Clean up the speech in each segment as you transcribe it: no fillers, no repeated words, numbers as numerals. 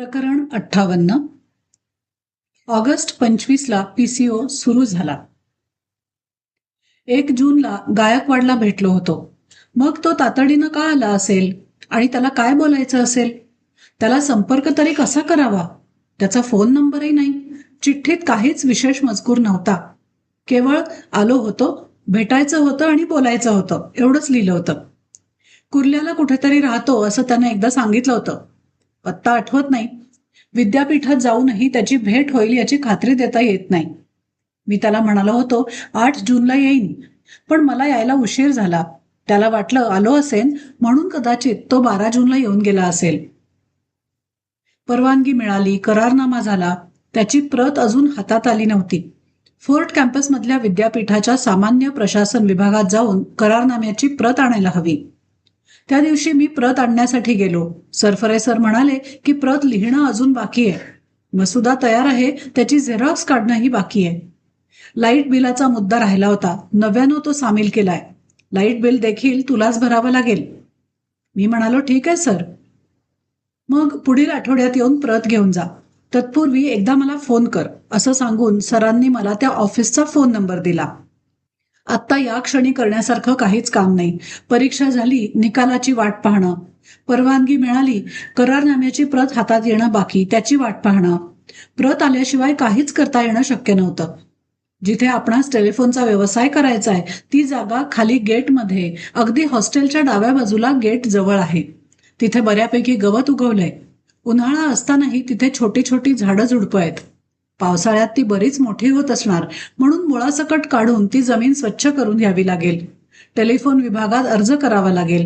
प्रकरण 58. August 25ला PCO सुरू झाला. 1 जूनला गायकवाडला भेटलो होतो. मग तो तातडीनं का आला असेल आणि त्याला काय बोलायचं असेल? त्याला संपर्क तरी कसा करावा? त्याचा फोन नंबरही नाही. चिठ्ठीत काहीच विशेष मजकूर नव्हता. केवळ आलो होतो, भेटायचं होतं आणि बोलायचं होतं एवढंच लिहिलं होतं. कुर्ल्याला कुठेतरी राहतो असं त्यानं एकदा सांगितलं होतं. पत्ता आठवत नाही. विद्यापीठात जाऊनही त्याची भेट होईल याची खात्री देता येत नाही. मी त्याला म्हणालो होतो 8 जूनला येईन, पण मला यायला उशीर झाला. त्याला वाटलं आलो असेन म्हणून कदाचित तो 12 जूनला येऊन गेला असेल. परवानगी मिळाली, करारनामा झाला. त्याची प्रत अजून हातात आली नव्हती. फोर्ट कॅम्पसमधल्या विद्यापीठाच्या सामान्य प्रशासन विभागात जाऊन करारनाम्याची प्रत आणायला हवी. त्या दिवशी मी प्रत आणण्यासाठी गेलो. सरफरे सर म्हणाले की प्रत लिहिणं अजून बाकी आहे. मसुदा तयार आहे, त्याची झेरॉक्स काढणंही बाकी आहे. लाईट बिलाचा मुद्दा राहिला होता. नव्यानं तो सामील केलाय. लाईट बिल देखील तुलाच भरावं लागेल. मी म्हणालो ठीक आहे सर. मग पुढील आठवड्यात येऊन प्रत घेऊन जा. तत्पूर्वी एकदा मला फोन कर असं सांगून सरांनी मला त्या ऑफिसचा फोन नंबर दिला. आत्ता या क्षणी करण्यासारखं काहीच काम नाही. परीक्षा झाली, निकालाची वाट पाहणं. परवानगी मिळाली, करारनाम्याची प्रत हातात येणं बाकी, त्याची वाट पाहणं. प्रत आल्याशिवाय काहीच करता येणं शक्य नव्हतं. जिथे आपणास टेलिफोनचा व्यवसाय करायचा आहे ती जागा खाली गेटमध्ये, अगदी हॉस्टेलच्या डाव्या बाजूला गेट जवळ आहे. तिथे बऱ्यापैकी गवत उगवलंय. उन्हाळा असतानाही तिथे छोटी छोटी झाडं झुडपं आहेत. पावसाळ्यात ती बरीच मोठी होत असणार, म्हणून मुळासकट काढून ती जमीन स्वच्छ करून घ्यावी लागेल. टेलिफोन विभागात अर्ज करावा लागेल.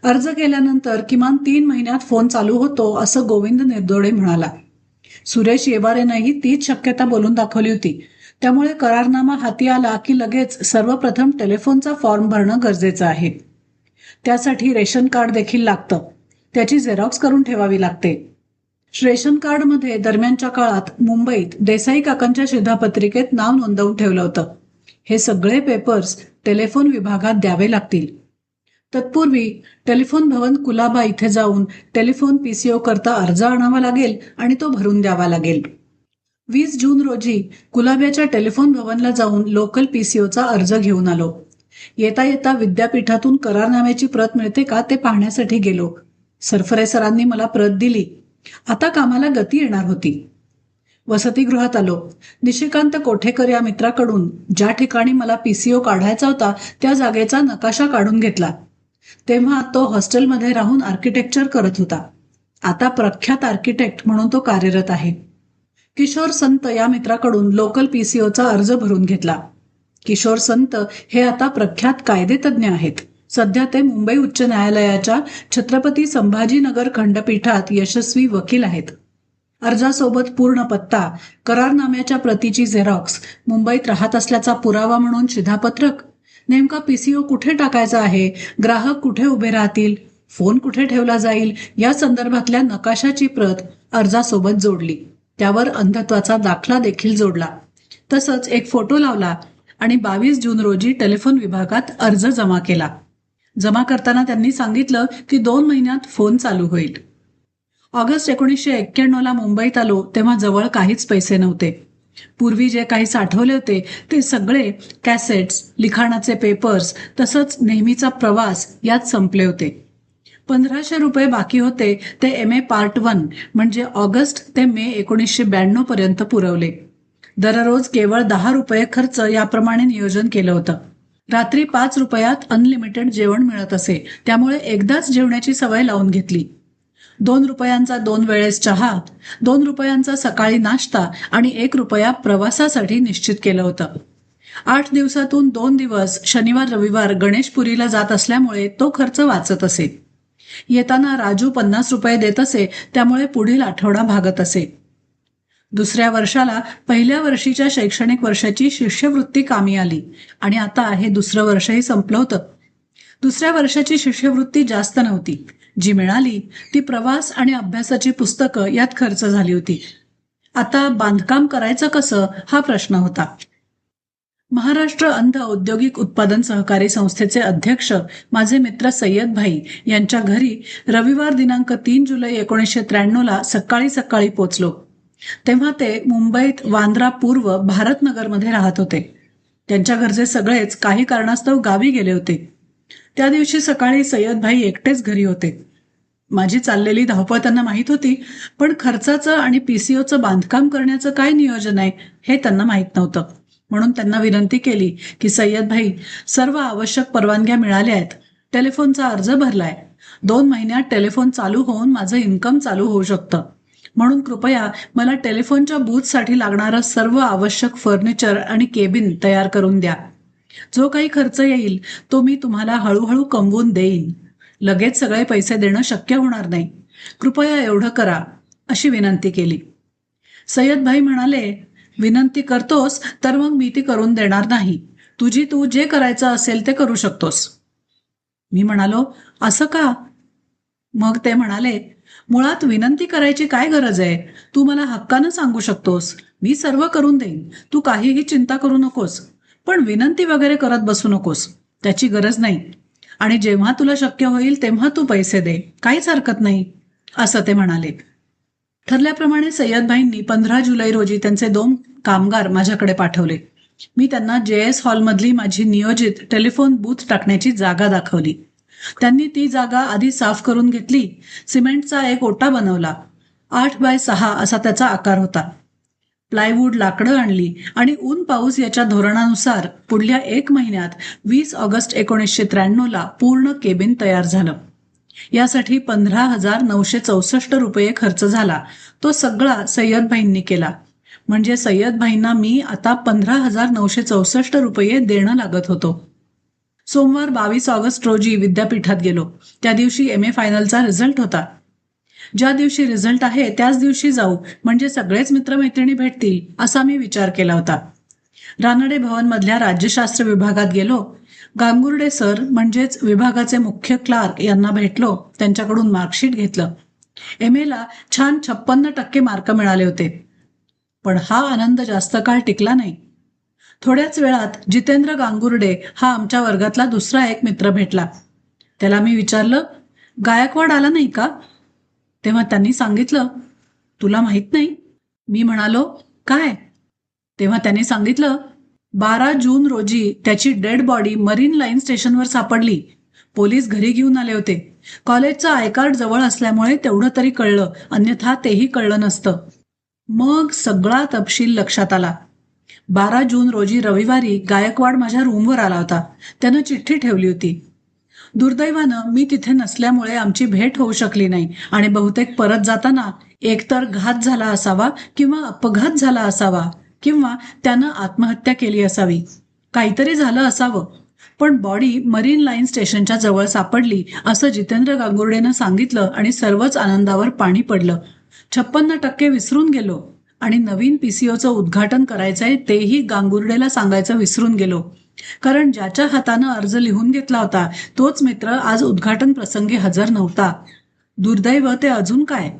अर्ज केल्यानंतर किमान 3 महिन्यात फोन चालू होतो असं गोविंद निर्दोडे म्हणाला. सुरेश येवारेनंही तीच शक्यता बोलून दाखवली होती. त्यामुळे करारनामा हाती आला की लगेच सर्वप्रथम टेलिफोनचा फॉर्म भरणं गरजेचं आहे. त्यासाठी रेशन कार्ड देखील लागतं. त्याची झेरॉक्स करून ठेवावी लागते. रेशन कार्डमध्ये दरम्यानच्या काळात मुंबईत देसाई काकांच्या शिधापत्रिकेत नाव नोंदवून ठेवलं होतं. हे सगळे पेपर्स टेलिफोन विभागात द्यावे लागतील. तत्पूर्वी टेलिफोन भवन कुलाबा इथे जाऊन टेलिफोन पीसीओ करता अर्ज आणावा लागेल आणि तो भरून द्यावा लागेल. 20 जून रोजी कुलाब्याच्या टेलिफोन भवनला जाऊन लोकल पीसीओचा अर्ज घेऊन आलो. येता येता विद्यापीठातून करारनाम्याची प्रत मिळते का ते पाहण्यासाठी गेलो. सरफरे सरांनी मला प्रत दिली. आता कामाला गती येणार होती. वसतिगृहात आलो. निशिकांत कोठेकर या मित्राकडून ज्या ठिकाणी मला पीसीओ काढायचा होता त्या जागेचा नकाशा काढून घेतला. तेव्हा तो हॉस्टेलमध्ये राहून आर्किटेक्चर करत होता. आता प्रख्यात आर्किटेक्ट म्हणून तो कार्यरत आहे. किशोर संत या मित्राकडून लोकल पीसीओचा अर्ज भरून घेतला. किशोर संत हे आता प्रख्यात कायदेतज्ञ आहेत. सध्या ते मुंबई उच्च न्यायालयाच्या छत्रपती संभाजीनगर खंडपीठात यशस्वी वकील आहेत. अर्जासोबत पूर्ण पत्ता, करारनाम्याच्या प्रतीची झेरॉक्स, मुंबईत राहत असल्याचा पुरावा म्हणून शिधापत्रक, नेमका पीसीओ कुठे टाकायचा आहे, ग्राहक कुठे उभे राहतील, फोन कुठे ठेवला जाईल या संदर्भातल्या नकाशाची प्रत अर्जासोबत जोडली. त्यावर अंधत्वाचा दाखला देखील जोडला. तसंच एक फोटो लावला आणि 22 जून रोजी टेलिफोन विभागात अर्ज जमा केला. जमा करताना त्यांनी सांगितलं की 2 महिन्यात फोन चालू होईल. ऑगस्ट 1991ला मुंबईत आलो तेव्हा जवळ काहीच पैसे नव्हते. पूर्वी जे काही साठवले होते ते सगळे कॅसेट्स, लिखाणाचे पेपर्स तसंच नेहमीचा प्रवास यात संपले होते. 1500 रुपये बाकी होते ते MA पार्ट 1 म्हणजे ऑगस्ट ते मे 1992 पर्यंत पुरवले. दररोज केवळ 10 रुपये खर्च याप्रमाणे नियोजन केलं होतं. रात्री 5 रुपयात अनलिमिटेड जेवण मिळत असे, त्यामुळे एकदाच जेवण्याची सवय लावून घेतली. 2 रुपयांचा 2 वेळेस चहा, 2 रुपयांचा सकाळी नाश्ता आणि 1 रुपया प्रवासासाठी निश्चित केलं होतं. 8 दिवसातून 2 दिवस शनिवार रविवार गणेशपुरीला जात असल्यामुळे तो खर्च वाचत असे. येताना राजू 50 रुपये देत असे, त्यामुळे पुढील आठवडा भागत असे. दुसऱ्या वर्षाला पहिल्या वर्षीच्या शैक्षणिक वर्षाची शिष्यवृत्ती कामी आली आणि आता हे दुसरं वर्षही संपलं होतं. दुसऱ्या वर्षाची शिष्यवृत्ती जास्त नव्हती. जी मिळाली ती प्रवास आणि अभ्यासाची पुस्तकं यात खर्च झाली होती. आता बांधकाम करायचं कसं हा प्रश्न होता. महाराष्ट्र अंध औद्योगिक उत्पादन सहकारी संस्थेचे अध्यक्ष माझे मित्र सय्यद भाई यांच्या घरी रविवार दिनांक 3 जुलै 1993 सकाळी सकाळी पोचलो. तेव्हा ते मुंबईत वांद्रा पूर्व भारतनगरमध्ये राहत होते. त्यांच्या घरचे सगळेच काही कारणास्तव गावी गेले होते. त्या दिवशी सकाळी सय्यद भाई एकटेच घरी होते. माझी चाललेली धावपळ त्यांना माहीत होती, पण खर्चाचं आणि पीसीओचं बांधकाम करण्याचं काय नियोजन आहे हे त्यांना माहीत नव्हतं. म्हणून त्यांना विनंती केली की सय्यद भाई, सर्व आवश्यक परवानग्या मिळाल्या आहेत, टेलिफोनचा अर्ज भरलाय, 2 महिन्यात टेलिफोन चालू होऊन माझं इन्कम चालू होऊ शकतं, म्हणून कृपया मला टेलिफोनच्या बूथसाठी लागणारं सर्व आवश्यक फर्निचर आणि केबिन तयार करून द्या. जो काही खर्च येईल तो मी तुम्हाला हळूहळू कमवून देईन. लगेच सगळे पैसे देणं शक्य होणार नाही. कृपया एवढं करा, अशी विनंती केली. सय्यद भाई म्हणाले, विनंती करतोस तर मग मी ती करून देणार नाही. तू जे करायचं असेल ते करू शकतोस. मी म्हणालो, असं का? मग ते म्हणाले, मुळात विनंती करायची काय गरज आहे? तू मला हक्कानं सांगू शकतोस, मी सर्व करून देईन, तू काहीही चिंता करू नकोस. पण विनंती वगैरे करत बसू नकोस, त्याची गरज नाही. आणि जेव्हा तुला शक्य होईल तेव्हा तू पैसे दे, काहीच हरकत नाही, असं ते म्हणाले. ठरल्याप्रमाणे सय्यद भाईंनी 15 जुलै रोजी त्यांचे 2 कामगार माझ्याकडे पाठवले. मी त्यांना JS हॉलमधली माझी नियोजित टेलिफोन बूथ टाकण्याची जागा दाखवली. त्यांनी ती जागा आधी साफ करून घेतली. सिमेंटचा एक ओटा बनवला. 8x6 असा त्याचा आकार होता. प्लायवूड, लाकडं आणली आणि ऊन पाऊस याच्या धोरणानुसार पुढल्या 1 महिन्यात 20 ऑगस्ट 1993 पूर्ण केबिन तयार झालं. यासाठी 15,964 रुपये खर्च झाला. तो सगळा सय्यद भाईंनी केला. म्हणजे सय्यद भाईंना मी आता 15,964 रुपये देणं लागत होतो. सोमवार 22 ऑगस्ट रोजी विद्यापीठात गेलो. त्या दिवशी MA फायनलचा रिझल्ट होता. ज्या दिवशी रिझल्ट आहे त्याच दिवशी जाऊ, म्हणजे सगळेच मित्रमैत्रिणी भेटतील, असा मी विचार केला होता. रानडे भवन मधल्या राज्यशास्त्र विभागात गेलो. गांगुर्डे सर म्हणजेच विभागाचे मुख्य क्लार्क यांना भेटलो. त्यांच्याकडून मार्कशीट घेतलं. MA ला छान 56% मार्क मिळाले होते. पण हा आनंद जास्त काळ टिकला नाही. थोड्याच वेळात जितेंद्र गांगुर्डे हा आमच्या वर्गातला दुसरा एक मित्र भेटला. त्याला मी विचारलं, गायकवाड आला नाही का? तेव्हा त्यांनी सांगितलं, तुला माहित नाही? मी म्हणालो, काय? तेव्हा त्यांनी सांगितलं, 12 जून रोजी त्याची डेड बॉडी मरीन लाईन स्टेशनवर सापडली. पोलीस घरी घेऊन आले होते. कॉलेजचं आय कार्ड जवळ असल्यामुळे तेवढं तरी कळलं, अन्यथा तेही कळलं नसतं. मग सगळा तपशील लक्षात आला. 12 जून रोजी रविवारी गायकवाड माझ्या रूमवर आला होता. त्यानं चिठ्ठी ठेवली होती. दुर्दैवानं मी तिथे नसल्यामुळे आमची भेट होऊ शकली नाही आणि बहुतेक परत जाताना एकतर घात झाला असावा किंवा अपघात झाला असावा किंवा त्यानं आत्महत्या केली असावी. काहीतरी झालं असावं. पण बॉडी मरीन लाईन स्टेशनच्या जवळ सापडली असं जितेंद्र गांगुर्डेनं सांगितलं आणि सर्वच आनंदावर पाणी पडलं. 56% विसरून गेलो आणि नवीन PCOचं उद्घाटन करायचंय तेही गांगुर्डेला सांगायचं विसरून गेलो. कारण ज्याच्या हातानं अर्ज लिहून घेतला होता तोच मित्र आज उद्घाटन प्रसंगी हजर नव्हता. दुर्दैव ते अजून काय.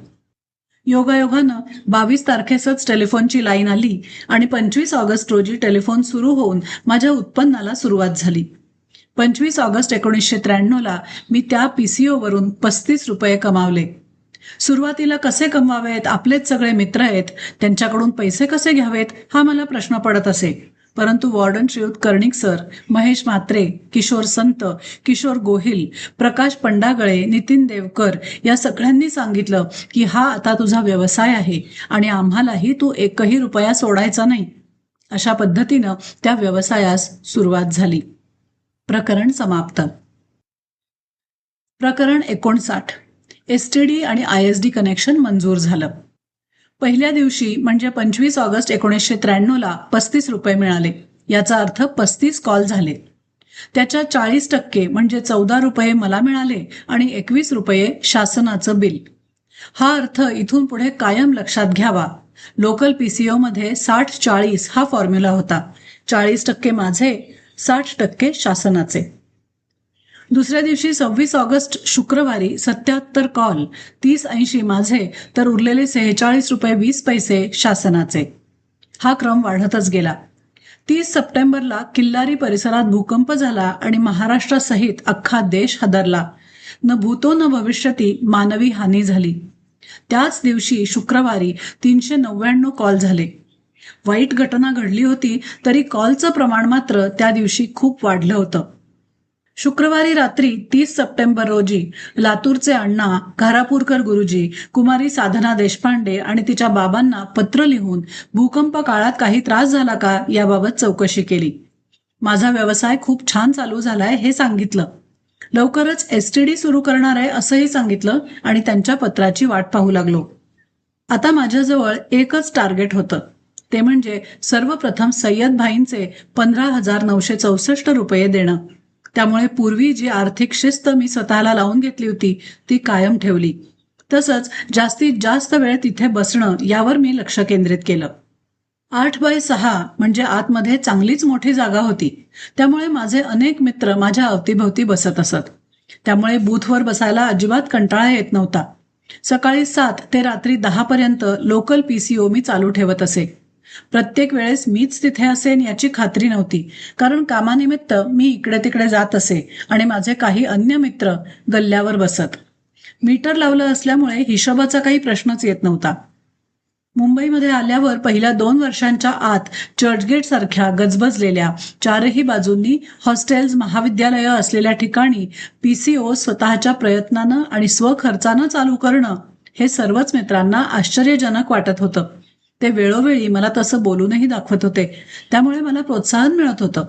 योगायोगानं 22 तारखेसच टेलिफोनची लाईन आली आणि 25 ऑगस्ट रोजी टेलिफोन सुरू होऊन माझ्या उत्पन्नाला सुरुवात झाली. 25 ऑगस्ट 1993 मी त्या PCO वरून 35 रुपये कमावले. सुरुवातीला कसे कमवावेत, आपलेच सगळे मित्र आहेत, त्यांच्याकडून पैसे कसे घ्यावेत हा मला प्रश्न पडत असे. परंतु वॉर्डन श्रीयुत कर्णिक सर, महेश म्हात्रे, किशोर संत, किशोर गोहिल, प्रकाश पंडागळे, नितीन देवकर या सगळ्यांनी सांगितलं की हा आता तुझा व्यवसाय आहे आणि आम्हालाही तू 1ही रुपया सोडायचा नाही. अशा पद्धतीनं त्या व्यवसायास सुरुवात झाली. प्रकरण समाप्त. प्रकरण 59. STD आणि ISD कनेक्शन मंजूर झालं. पहिल्या दिवशी म्हणजे 25 ऑगस्ट 1993 35 रुपये मिळाले. याचा अर्थ 35 कॉल झाले. त्याच्या 40% म्हणजे 14 रुपये मला मिळाले आणि 21 रुपये शासनाचं बिल. हा अर्थ इथून पुढे कायम लक्षात घ्यावा. लोकल PCO मध्ये 60-40 हा फॉर्म्युला होता. 40% माझे, 60% शासनाचे. दुसऱ्या दिवशी 26 ऑगस्ट शुक्रवारी 77 कॉल, 30-80 माझे तर उरलेले 46 रुपये 20 पैसे शासनाचे. हा क्रम वाढतच गेला. 30 सप्टेंबरला किल्लारी परिसरात भूकंप झाला आणि महाराष्ट्रासहित अख्खा देश हादरला. न भूतो न भविष्यती मानवी हानी झाली. त्याच दिवशी शुक्रवारी 399 कॉल झाले. वाईट घटना घडली होती तरी कॉलचं प्रमाण मात्र त्या दिवशी खूप वाढलं होतं. शुक्रवारी रात्री 30 सप्टेंबर रोजी लातूरचे अण्णा घारापूरकर गुरुजी कुमारी साधना देशपांडे आणि तिच्या बाबांना पत्र लिहून भूकंप काळात काही त्रास झाला का याबाबत चौकशी केली. माझा व्यवसाय खूप छान चालू झालाय हे सांगितलं. लवकरच STD सुरू करणार आहे असंही सांगितलं आणि त्यांच्या पत्राची वाट पाहू लागलो. आता माझ्याजवळ एकच टार्गेट होतं, ते म्हणजे सर्वप्रथम सय्यद भाईंचे 15,964 रुपये देणं. त्यामुळे पूर्वी जी आर्थिक शिस्त मी स्वतःला लावून घेतली होती ती कायम ठेवली. तसंच जास्तीत जास्त वेळ तिथे बसणं यावर मी लक्ष केंद्रित केलं. 8x6 म्हणजे आतमध्ये चांगलीच मोठी जागा होती. त्यामुळे माझे अनेक मित्र माझ्या अवतीभवती बसत असत. त्यामुळे बूथवर बसायला अजिबात कंटाळा येत नव्हता. सकाळी 7 ते रात्री 10 पर्यंत लोकल PCO मी चालू ठेवत असे. प्रत्येक वेळेस मीच तिथे असेन याची खात्री नव्हती, कारण कामानिमित्त मी इकडे तिकडे जात असे आणि माझे काही अन्य मित्र गल्ल्यावर बसत. मीटर लावलं असल्यामुळे हिशोबाचा काही प्रश्नच येत नव्हता. मुंबईमध्ये आल्यावर पहिल्या 2 वर्षांच्या आत चर्चगेट सारख्या गजबजलेल्या चारही बाजूंनी हॉस्टेल्स महाविद्यालयं असलेल्या ठिकाणी PCO स्वतःच्या प्रयत्नानं आणि स्वखर्चानं चालू करणं हे सर्वच मित्रांना आश्चर्यजनक वाटत होतं. ते वेळोवेळी मला तसं बोलूनही दाखवत होते. त्यामुळे मला प्रोत्साहन मिळत होतं.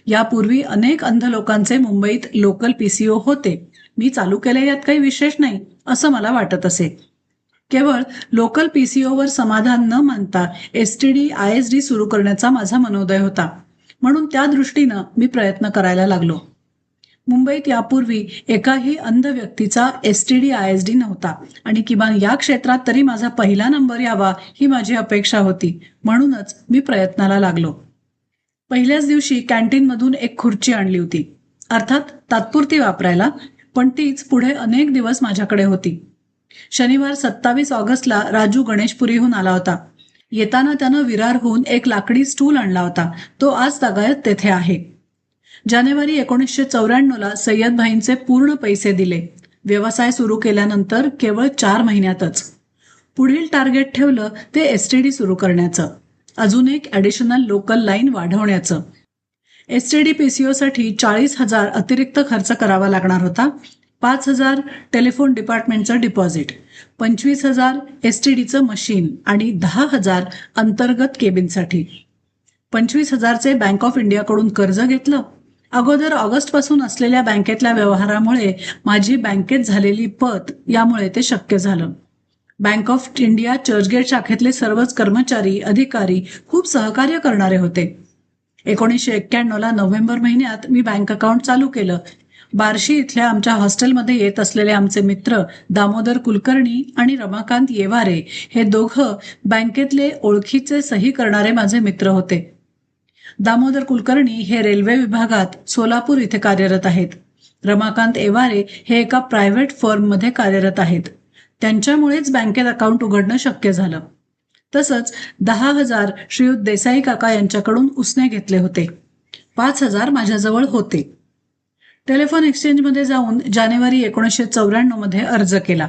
यापूर्वी अनेक अंध लोकांचे मुंबईत लोकल PCO होते. मी चालू केले यात काही विशेष नाही असं मला वाटत असे. केवळ लोकल PCOवर समाधान न मानता STD ISD सुरू करण्याचा माझा मनोदय होता. म्हणून त्या दृष्टीनं मी प्रयत्न करायला लागलो. मुंबईत यापूर्वी एकाही अंध व्यक्तीचा STD ISD नव्हता आणि किमान या क्षेत्रात तरी माझा पहिला नंबर यावा ही माझी अपेक्षा होती. म्हणूनच मी प्रयत्नाला लागलो. पहिल्याच दिवशी कॅन्टीनमधून एक खुर्ची आणली होती, अर्थात तात्पुरती वापरायला, पण तीच पुढे अनेक दिवस माझ्याकडे होती. शनिवार 27 ऑगस्टला राजू गणेशपुरीहून आला होता. येताना त्यानं विरारहून एक लाकडी स्टूल आणला होता. तो आज तागायत तेथे आहे. जानेवारी 1994ला सय्यद भाईंचे पूर्ण पैसे दिले. व्यवसाय सुरू केल्यानंतर केवळ 4 महिन्यातच. पुढील टार्गेट ठेवलं ते STD सुरू करण्याचं, अजून एक ॲडिशनल लोकल लाईन वाढवण्याचं. STD PCOसाठी 40,000 अतिरिक्त खर्च करावा लागणार होता. 5,000 टेलिफोन डिपार्टमेंटचं डिपॉझिट, 25,000 STDचं मशीन आणि 10,000 अंतर्गत केबिनसाठी. 25,000चे बँक ऑफ इंडियाकडून कर्ज घेतलं. अगोदर ऑगस्टपासून असलेल्या बँकेतल्या व्यवहारामुळे माझी बँकेत झालेली पत यामुळे ते शक्य झालं. बँक ऑफ इंडिया चर्चगेट शाखेतले सर्वच कर्मचारी अधिकारी खूप सहकार्य करणारे होते. 1991ला नोव्हेंबर महिन्यात मी बँक अकाउंट चालू केलं. बार्शी इथल्या आमच्या हॉस्टेलमध्ये येत असलेले आमचे मित्र दामोदर कुलकर्णी आणि रमाकांत येवारे हे दोघं बँकेतले ओळखीचे सही करणारे माझे मित्र होते. दामोदर कुलकर्णी हे रेल्वे विभागात सोलापूर इथे कार्यरत आहेत. रमाकांत येवारे हे एका प्रायव्हेट फर्ममध्ये कार्यरत आहेत. त्यांच्यामुळेच बँकेत अकाउंट उघडणं शक्य झालं. तसंच 10,000 श्रीयुत देसाई काका यांच्याकडून उसने घेतले होते. 5,000 माझ्याजवळ होते. टेलिफोन एक्सचेंजमध्ये जाऊन जानेवारी 1994 अर्ज केला.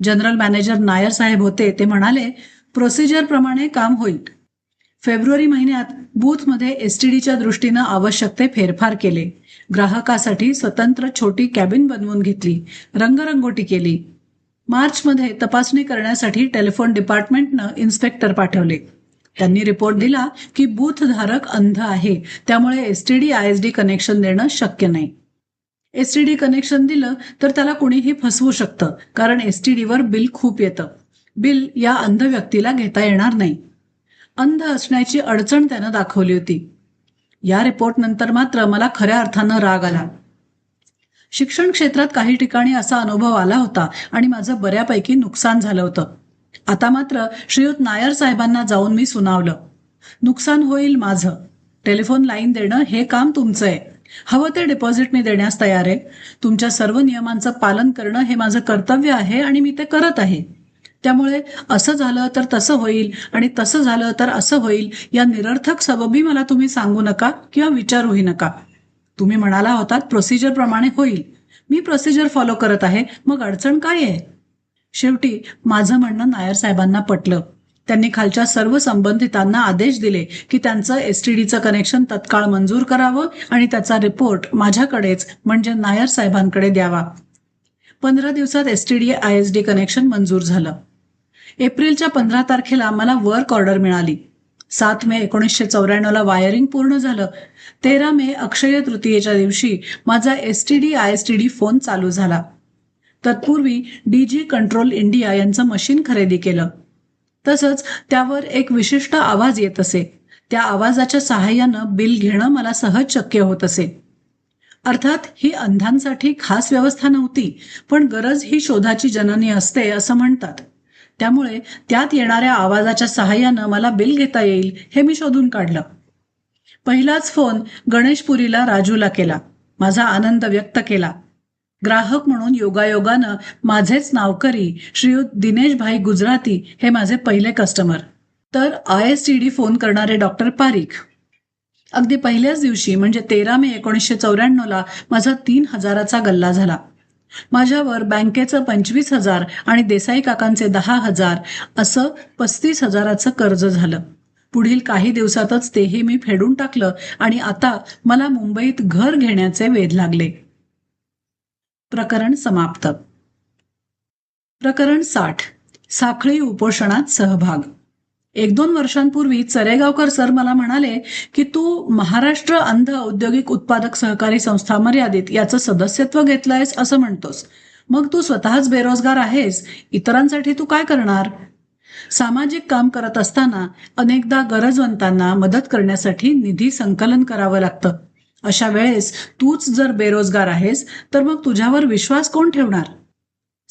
जनरल मॅनेजर नायर साहेब होते. ते म्हणाले, प्रोसिजरप्रमाणे काम होईल. फेब्रुवारी महिन्यात बूथमध्ये STDच्या दृष्टीनं आवश्यक ते फेरफार केले. ग्राहकासाठी स्वतंत्र छोटी कॅबिन बनवून घेतली. रंगरंगोटी केली. मार्चमध्ये तपासणी करण्यासाठी टेलिफोन डिपार्टमेंटनं इन्स्पेक्टर पाठवले. त्यांनी रिपोर्ट दिला की बूथधारक अंध आहे, त्यामुळे STD ISD कनेक्शन देणं शक्य नाही. STD कनेक्शन दिलं तर त्याला कुणीही फसवू शकतं, कारण STDवर बिल खूप येतं. बिल या अंध व्यक्तीला घेता येणार नाही. अंध असण्याची अडचण त्यानं दाखवली होती. या रिपोर्टनंतर मात्र मला खऱ्या अर्थानं राग आला. शिक्षण क्षेत्रात काही ठिकाणी असा अनुभव आला होता आणि माझं बऱ्यापैकी नुकसान झालं होतं. आता मात्र श्रीयुत नायर साहेबांना जाऊन मी सुनावलं, नुकसान होईल माझं. टेलिफोन लाईन देणं हे काम तुमचं आहे. हवं ते डिपॉझिट मी देण्यास तयार आहे. तुमच्या सर्व नियमांचं पालन करणं हे माझं कर्तव्य आहे आणि मी ते करत आहे. त्यामुळे असं झालं तर तसं होईल आणि तसं झालं तर असं होईल या निरर्थक सबबी मला तुम्ही सांगू नका किंवा विचारूही नका. तुम्ही म्हणाला होतात प्रोसिजर प्रमाणे होईल. मी प्रोसिजर फॉलो करत आहे, मग अडचण काय आहे? शेवटी माझं म्हणणं नायर साहेबांना पटलं. त्यांनी खालच्या सर्व संबंधितांना आदेश दिले की त्यांचं एसटीडीचं कनेक्शन तत्काळ मंजूर करावं आणि त्याचा रिपोर्ट माझ्याकडेच म्हणजे नायर साहेबांकडे द्यावा. 15 दिवसात एसटीडी ISD कनेक्शन मंजूर झालं. एप्रिलच्या 15 तारखेला मला वर्क ऑर्डर मिळाली. 7 मे 1994ला वायरिंग पूर्ण झालं. 13 मे अक्षय तृतीयेच्या दिवशी माझा एसटीडी ISTD फोन चालू झाला. तत्पूर्वी DG कंट्रोल इंडिया यांचं मशीन खरेदी केलं. तसंच त्यावर एक विशिष्ट आवाज येत असे. त्या आवाजाच्या सहाय्यानं बिल घेणं मला सहज शक्य होत असे. अर्थात ही अंधांसाठी खास व्यवस्था नव्हती, पण गरज ही शोधाची जननी असते असं म्हणतात. त्यामुळे त्यात येणाऱ्या आवाजाच्या सहाय्यानं मला बिल घेता येईल हे मी शोधून काढलं. पहिलाच फोन गणेशपुरीला राजूला केला. माझा आनंद व्यक्त केला. ग्राहक म्हणून योगायोगानं माझेच नावकरी श्रीयुत दिनेशभाई गुजराती हे माझे पहिले कस्टमर. तर ISTD फोन करणारे डॉक्टर पारिख. अगदी पहिल्याच दिवशी म्हणजे 13 मे 1994ला माझा 3,000चा गल्ला झाला. माझ्यावर बँकेचं 25,000 आणि देसाई काकांचे 10,000 असं 35,000चं कर्ज झालं. पुढील काही दिवसातच तेही मी फेडून टाकलं आणि आता मला मुंबईत घर घेण्याचे वेध लागले. प्रकरण समाप्त. प्रकरण 60. साखळी उपोषणात सहभाग. 1-2 वर्षांपूर्वी चरेगावकर सर मला म्हणाले की तू महाराष्ट्र अंध औद्योगिक उत्पादक सहकारी संस्था मर्यादित याचं सदस्यत्व घेतलंयस असं म्हणतोस. मग तू स्वतःच बेरोजगार आहेस, इतरांसाठी तू काय करणार? सामाजिक काम करत असताना अनेकदा गरजवंतांना मदत करण्यासाठी निधी संकलन करावं लागतं. अशा वेळेस तूच जर बेरोजगार आहेस तर मग तुझ्यावर विश्वास कोण ठेवणार?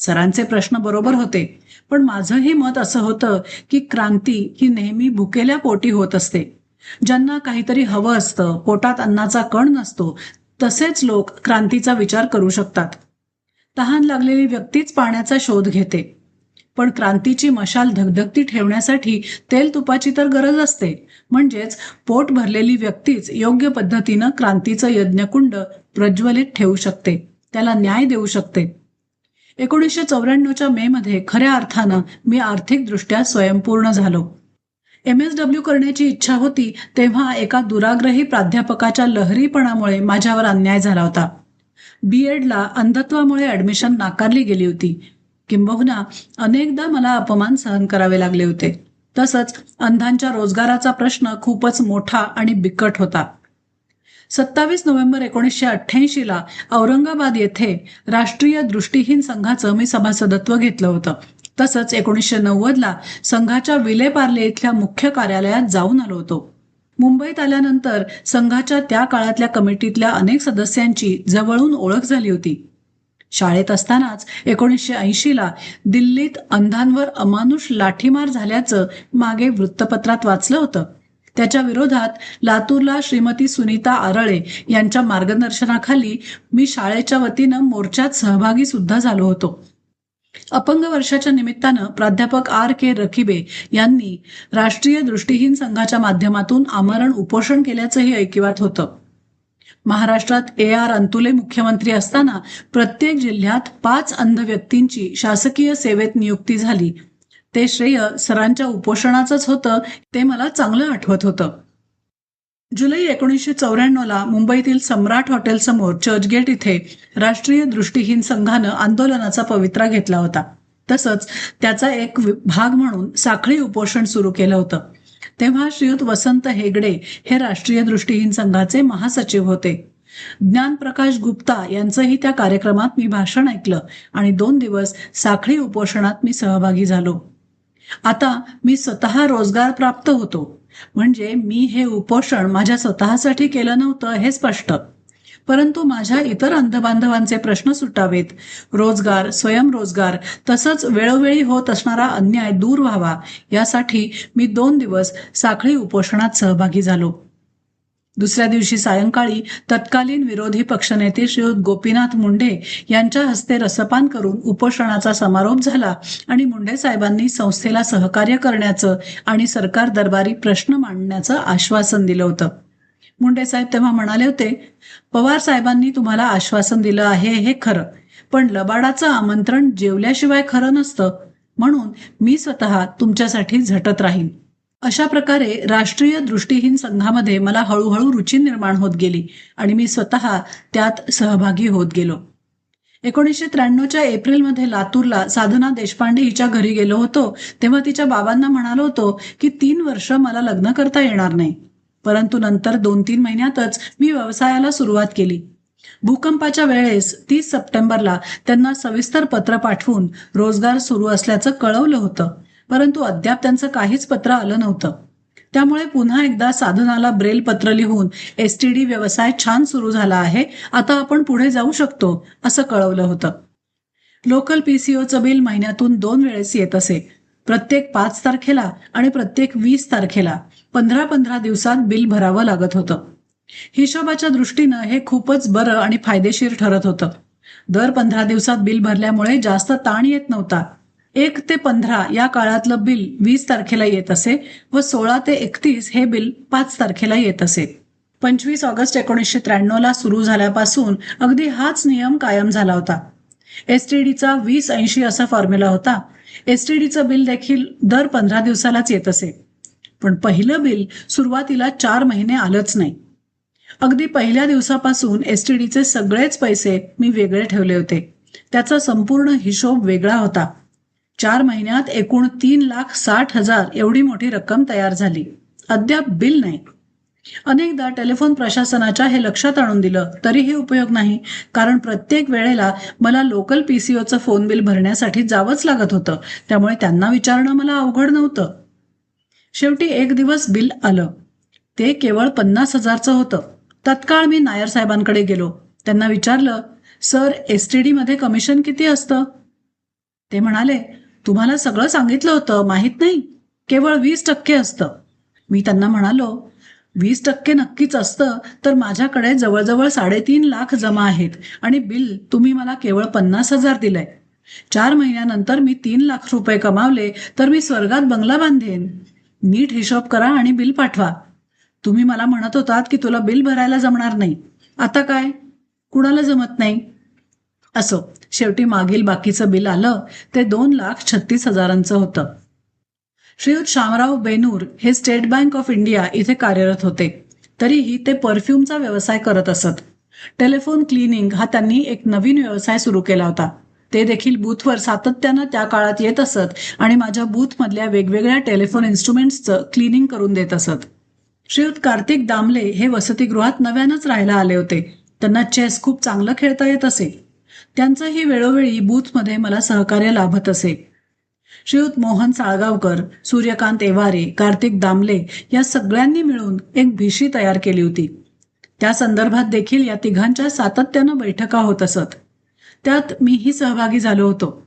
सरांचे प्रश्न बरोबर होते, पण माझंही मत असं होतं की क्रांती ही नेहमी भुकेल्या पोटी होत असते. ज्यांना काहीतरी हवं असतं, पोटात अन्नाचा कण नसतो, तसेच लोक क्रांतीचा विचार करू शकतात. तहान लागलेली व्यक्तीच पाण्याचा शोध घेते. पण क्रांतीची मशाल धगधगती ठेवण्यासाठी तेल तुपाची तर गरज असते. म्हणजेच पोट भरलेली व्यक्तीच योग्य पद्धतीनं क्रांतीचं यज्ञकुंड प्रज्वलित ठेवू शकते, त्याला न्याय देऊ शकते. 1994च्या मे मध्ये खऱ्या अर्थानं मी आर्थिकदृष्ट्या स्वयंपूर्ण झालो. MSW करण्याची इच्छा होती तेव्हा एका दुराग्रही प्राध्यापकाच्या लहरीपणामुळे माझ्यावर अन्याय झाला होता. BEdला अंधत्वामुळे ऍडमिशन नाकारली गेली होती. किंबहुना अनेकदा मला अपमान सहन करावे लागले होते. तसंच अंधांच्या रोजगाराचा प्रश्न खूपच मोठा आणि बिकट होता. 27 नोव्हेंबर 1988ला औरंगाबाद येथे राष्ट्रीय दृष्टीहीन संघाचं मी सभासदत्व घेतलं होतं. तसंच 1990ला संघाच्या विलेपार्ले इथल्या मुख्य कार्यालयात जाऊन आलो होतो. मुंबईत आल्यानंतर संघाच्या त्या काळातल्या कमिटीतल्या अनेक सदस्यांची जवळून ओळख झाली होती. शाळेत असतानाच 1980ला दिल्लीत अंधांवर अमानुष लाठीमार झाल्याचं मागे वृत्तपत्रात वाचलं होतं. त्याच्या विरोधात लातूरला श्रीमती सुनीता आरळे यांच्या मार्गदर्शनाखाली मी शाळेच्या वतीनं मोर्चात सहभागी सुद्धा झालो होतो. अपंग वर्षाच्या निमित्तानं प्राध्यापक RK रखिबे यांनी राष्ट्रीय दृष्टीहीन संघाच्या माध्यमातून आमरण उपोषण केल्याचंही ऐकिवात होतं. महाराष्ट्रात AR अंतुले मुख्यमंत्री असताना प्रत्येक जिल्ह्यात 5 अंध व्यक्तींची शासकीय सेवेत नियुक्ती झाली. ते श्रेय सरांच्या उपोषणाचंच होतं, ते मला चांगलं आठवत होतं. जुलै 1994ला मुंबईतील सम्राट हॉटेलसमोर चर्चगेट इथे राष्ट्रीय दृष्टीहीन संघानं आंदोलनाचा पवित्रा घेतला होता. तसंच त्याचा एक भाग म्हणून साखळी उपोषण सुरू केलं होतं. तेव्हा श्रीयुत वसंत हेगडे हे राष्ट्रीय दृष्टीहीन संघाचे महासचिव होते. ज्ञानप्रकाश गुप्ता यांचंही त्या कार्यक्रमात मी भाषण ऐकलं आणि 2 दिवस साखळी उपोषणात मी सहभागी झालो. आता मी स्वतः रोजगार प्राप्त होतो, म्हणजे मी हे उपोषण माझ्या स्वतःसाठी केलं नव्हतं हे स्पष्ट. परंतु माझ्या इतर अंधबांधवांचे प्रश्न सुटावेत, रोजगार, स्वयंरोजगार तसंच वेळोवेळी होत असणारा अन्याय दूर व्हावा यासाठी मी 2 दिवस साखळी उपोषणात सहभागी झालो. दुसऱ्या दिवशी सायंकाळी तत्कालीन विरोधी पक्षनेते श्रीयुत गोपीनाथ मुंडे यांच्या हस्ते रसपान करून उपोषणाचा समारोप झाला आणि मुंडे साहेबांनी संस्थेला सहकार्य करण्याचं आणि सरकार दरबारी प्रश्न मांडण्याचं आश्वासन दिलं होतं. मुंडे साहेब तेव्हा म्हणाले होते, पवार साहेबांनी तुम्हाला आश्वासन दिलं आहे हे खरं, पण लबाडाचं आमंत्रण जेवल्याशिवाय खरं नसतं, म्हणून मी स्वतः तुमच्यासाठी झटत राहीन. अशा प्रकारे राष्ट्रीय दृष्टीहीन संघामध्ये मला हळूहळू रुची निर्माण होत गेली आणि मी स्वतः त्यात सहभागी होत गेलो. 1993च्या एप्रिलमध्ये लातूरला साधना देशपांडे हिच्या घरी गेलो होतो. तेव्हा तिच्या बाबांना म्हणालो होतो की 3 वर्ष मला लग्न करता येणार नाही, परंतु नंतर 2-3 महिन्यातच मी व्यवसायाला सुरुवात केली. भूकंपाच्या वेळेस 30 सप्टेंबरला त्यांना सविस्तर पत्र पाठवून रोजगार सुरू असल्याचं कळवलं होतं, परंतु अद्याप त्यांचं काहीच पत्र आलं नव्हतं. त्यामुळे पुन्हा एकदा साधनाला ब्रेल पत्र लिहून STD व्यवसाय छान सुरू झाला आहे, आता आपण पुढे जाऊ शकतो असं कळवलं होतं. लोकल PCOचं बिल महिन्यातून 2 वेळेस येत असे. प्रत्येक 5 तारखेला आणि प्रत्येक 20 तारखेला 15-15 दिवसात बिल भरावं लागत होतं. हिशोबाच्या दृष्टीनं हे खूपच बरं आणि फायदेशीर ठरत होतं. दर 15 दिवसात बिल भरल्यामुळे जास्त ताण येत नव्हता. 1 ते 15 या काळातलं बिल 20 तारखेला येत असे व 16 ते 31 हे बिल 5 तारखेला येत असे. 25 ऑगस्ट 1993ला सुरू झाल्यापासून अगदी हाच नियम कायम झाला होता. STDचा 20-80 असा फॉर्म्युला होता. STDचं बिल देखील दर 15 दिवसालाच येत असे. पण पहिलं बिल सुरुवातीला 4 महिने आलंच नाही. अगदी पहिल्या दिवसापासून STDचे सगळेच पैसे मी वेगळे ठेवले होते. त्याचा संपूर्ण हिशोब वेगळा होता. 4 महिन्यात एकूण 3,60,000 एवढी मोठी रक्कम तयार झाली. अद्याप बिल नाही. अनेकदा टेलिफोन प्रशासनाच्या हे लक्षात आणून दिलं तरीही उपयोग नाही, कारण प्रत्येक वेळेला मला लोकल PCOचं फोन बिल भरण्यासाठी जावंच लागत होतं. त्यामुळे त्यांना विचारणं मला अवघड नव्हतं. शेवटी एक दिवस बिल आलं. ते केवळ 50,000चं होतं. तत्काळ मी नायर साहेबांकडे गेलो. त्यांना विचारलं, सर, STD मध्ये कमिशन किती असतं? ते म्हणाले, तुम्हाला सगळं सांगितलं होतं, माहित नाही? केवळ 20% असतं. मी त्यांना म्हणालो, 20% नक्कीच असतं तर माझ्याकडे जवळजवळ 3.5 लाख जमा आहेत आणि बिल तुम्ही मला केवळ 50,000 दिलंय. 4 महिन्यानंतर मी 3 लाख रुपये कमावले तर मी स्वर्गात बंगला बांधेन. नीट हिशोब करा आणि बिल पाठवा. तुम्ही मला म्हणत होतात की तुला बिल भरायला जमणार नाही. आता काय? कुणाला जमत नाही? असो, शेवटी मागील बाकीचं बिल आलं. ते 2,36,000चं होतं. श्रीयुत शामराव बेनूर हे स्टेट बँक ऑफ इंडिया इथे कार्यरत होते. तरीही ते परफ्यूमचा व्यवसाय करत असत. टेलिफोन क्लिनिंग हा त्यांनी एक नवीन व्यवसाय सुरू केला होता. ते देखील बूथवर सातत्यानं त्या काळात येत असत आणि माझ्या बूथमधल्या वेगवेगळ्या टेलिफोन इन्स्ट्रुमेंट्सचं क्लिनिंग करून देत असत. श्रीयुत कार्तिक दामले हे वसतिगृहात नव्यानंच राहायला आले होते. त्यांना चेस खूप चांगलं खेळता येत असे. त्यांचंही वेळोवेळी बूथमध्ये मला सहकार्य लाभत असे. श्रीयुत मोहन साळगावकर, सूर्यकांत एवारे, कार्तिक दामले या सगळ्यांनी मिळून एक भिशी तयार केली होती. त्या संदर्भात देखील या तिघांच्या सातत्यानं बैठका होत असत. त्यात मीही सहभागी झालो होतो.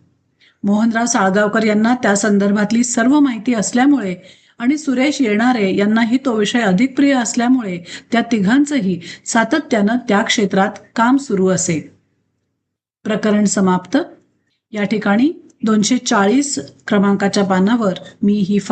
मोहनराव साळगावकर यांना त्या संदर्भातली सर्व माहिती असल्यामुळे आणि सुरेश येणारे यांनाही तो विषय अधिक प्रिय असल्यामुळे त्या तिघांचंही सातत्यानं त्या क्षेत्रात काम सुरू असे. प्रकरण समाप्त. या ठिकाणी 240 क्रमांकाच्या पानावर मी ही फाईल